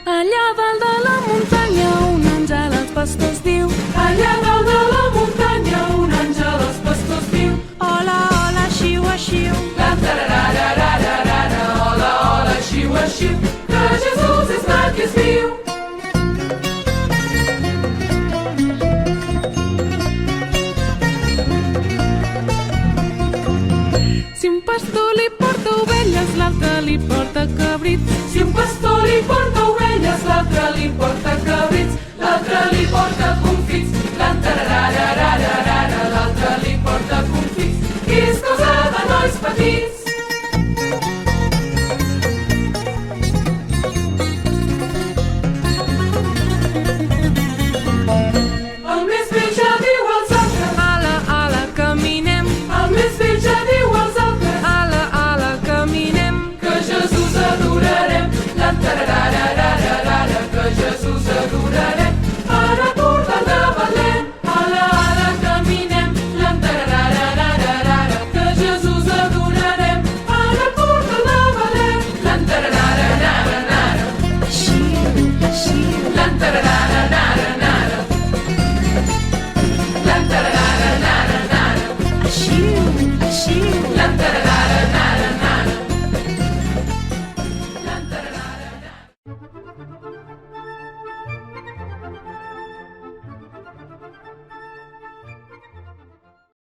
Allà dalt de la muntanya un àngel als pastors diu. Allà dalt de la muntanya un àngel als pastors diu. Hola, hola, xiu, xiu. Lantarararararara, hola, hola, xiu, xiu. Que Jesús és nat i és viu. Si un pastor li porta ovelles, l'altre li porta cabrits. Si un pastor li porta ovelles, l'altre li porta cabrits. L'altre li porta confits. Lantararararara.